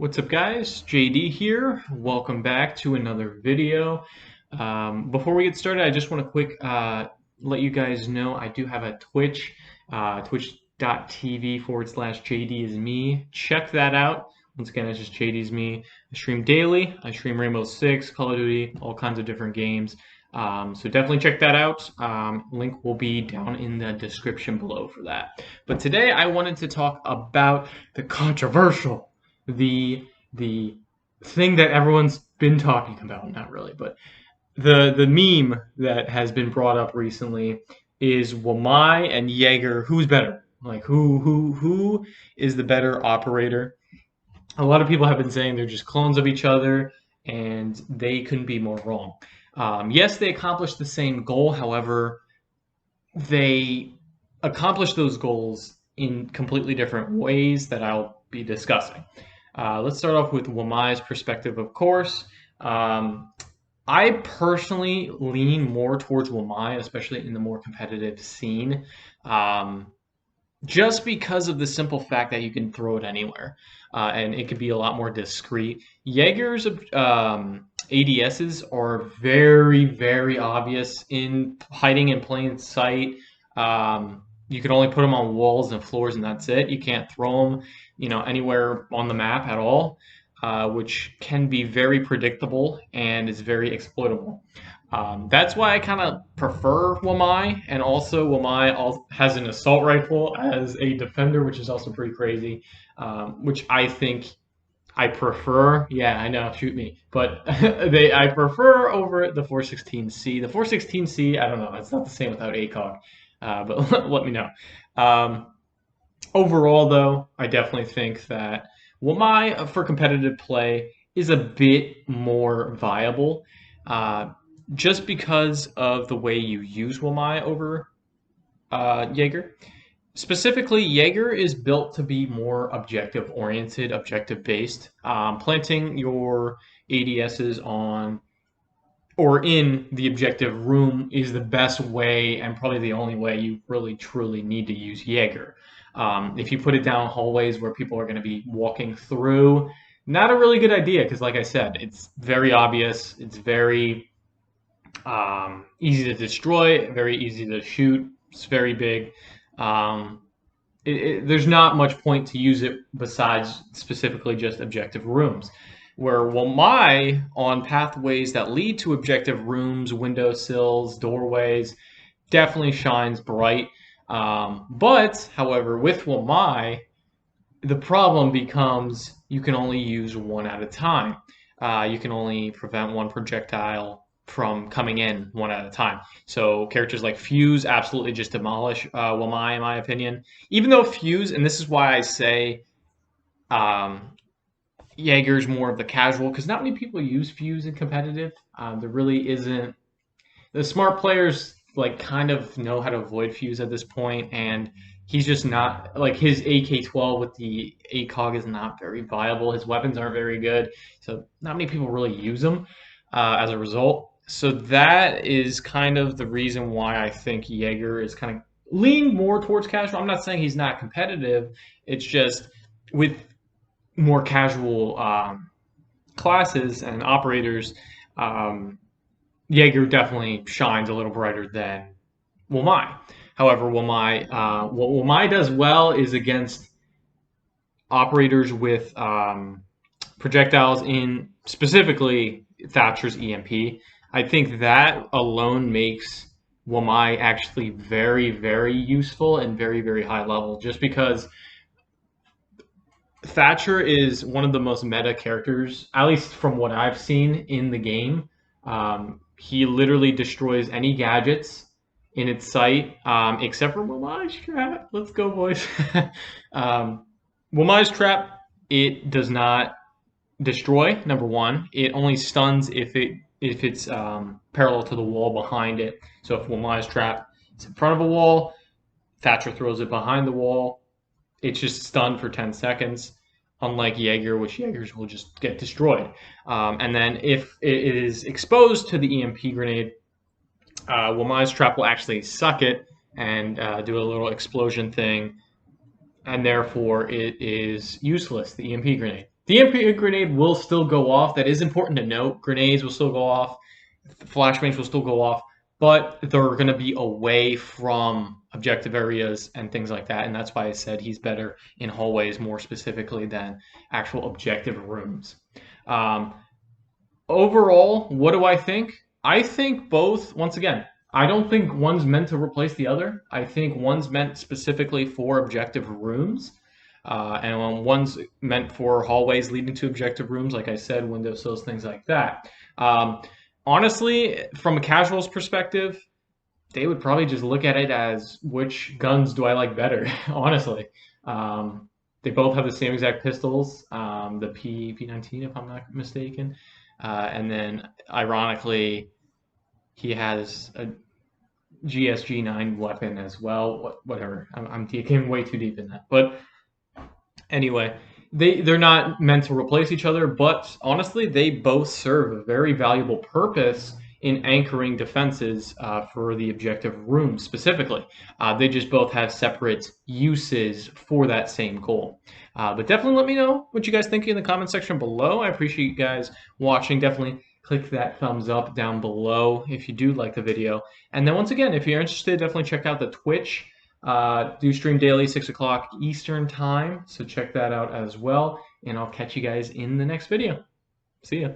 What's up, guys? JD here. Welcome back to another video. Before we get started, I just want to let you guys know I do have a Twitch, twitch.tv/jdismii. Check that out. Once again, it's just jdismii. I stream daily. I stream Rainbow Six, Call of Duty, all kinds of different games. So definitely check that out. Link will be down in the description below for that. But today I wanted to talk about the controversial, the thing that everyone's been talking about, not really, but the meme that has been brought up recently is Wamai and Jager. Who's better? Like who is the better operator? A lot of people have been saying they're just clones of each other, and they couldn't be more wrong. Yes, they accomplished the same goal. However, they accomplished those goals in completely different ways that I'll be discussing. Let's start off with Wamai's perspective, of course. I personally lean more towards Wamai, especially in the more competitive scene, just because of the simple fact that you can throw it anywhere, and it can be a lot more discreet. Jaeger's ADSs are very, very obvious in hiding in plain sight. You can only put them on walls and floors, and that's it. You can't throw them, anywhere on the map at all, which can be very predictable and is very exploitable. That's why I kind of prefer Wamai, and also Wamai has an assault rifle as a defender, which is also pretty crazy, which I think I prefer. Yeah, I know, shoot me. But I prefer over the 416C. The 416C, I don't know, it's not the same without ACOG, but let me know. Overall, though, I definitely think that Wamai for competitive play is a bit more viable, just because of the way you use Wamai over Jaeger. Specifically, Jaeger is built to be more objective oriented, objective based. Planting your ADSs on or in the objective room is the best way, and probably the only way you really truly need to use Jaeger. If you put it down hallways where people are going to be walking through, not a really good idea, because like I said, it's very obvious, it's very easy to destroy, very easy to shoot, it's very big. There's not much point to use it besides specifically just objective rooms. Where Wamai on pathways that lead to objective rooms, windowsills, doorways, definitely shines bright. But, however, with Wamai, the problem becomes you can only use one at a time. You can only prevent one projectile from coming in one at a time. So characters like Fuse absolutely just demolish Wamai, in my opinion. Even though Fuse, and this is why I say Jaeger's more of the casual, because not many people use Fuse in competitive. There really isn't. The smart players kind of know how to avoid Fuse at this point, and he's just not, like, his AK-12 with the ACOG is not very viable. His weapons aren't very good, so not many people really use them as a result. So that is kind of the reason why I think Jaeger is kind of leaning more towards casual. I'm not saying he's not competitive. It's just with more casual classes and operators, Jaeger definitely shines a little brighter than Wamai. However, what Wamai does well is against operators with projectiles in specifically Thatcher's EMP. I think that alone makes Wamai actually very, very useful and very, very high level, just because Thatcher is one of the most meta characters, at least from what I've seen in the game. He literally destroys any gadgets in its sight, except for Wamai's trap. Let's go, boys. Wamai's trap, it does not destroy. Number one, it only stuns if it's parallel to the wall behind it. So if Wamai's trap is in front of a wall, Thatcher throws it behind the wall, it's just stunned for 10 seconds, unlike Jaeger, which Jaegers will just get destroyed. And then if it is exposed to the EMP grenade, Wamai's trap will actually suck it and do a little explosion thing, and therefore it is useless, the EMP grenade. The EMP grenade will still go off. That is important to note. Grenades will still go off. Flashbangs will still go off, but they're going to be away from objective areas and things like that. And that's why I said he's better in hallways more specifically than actual objective rooms. Um, Overall, what do I think? I think both, once again, I don't think one's meant to replace the other. I think one's meant specifically for objective rooms. And one's meant for hallways leading to objective rooms, like I said, windowsills, things like that. Honestly, from a casual's perspective, they would probably just look at it as which guns do I like better, honestly. They both have the same exact pistols, the P19, if I'm not mistaken. And then, ironically, he has a GSG9 weapon as well. Whatever. I'm getting way too deep in that. But anyway, they're not meant to replace each other, but honestly, they both serve a very valuable purpose in anchoring defenses for the objective room specifically. They just both have separate uses for that same goal. But definitely let me know what you guys think in the comment section below. I appreciate you guys watching. Definitely click that thumbs up down below if you do like the video. And then once again, if you're interested, definitely check out the Twitch. Do stream daily, 6 o'clock Eastern time. So check that out as well. And I'll catch you guys in the next video. See ya.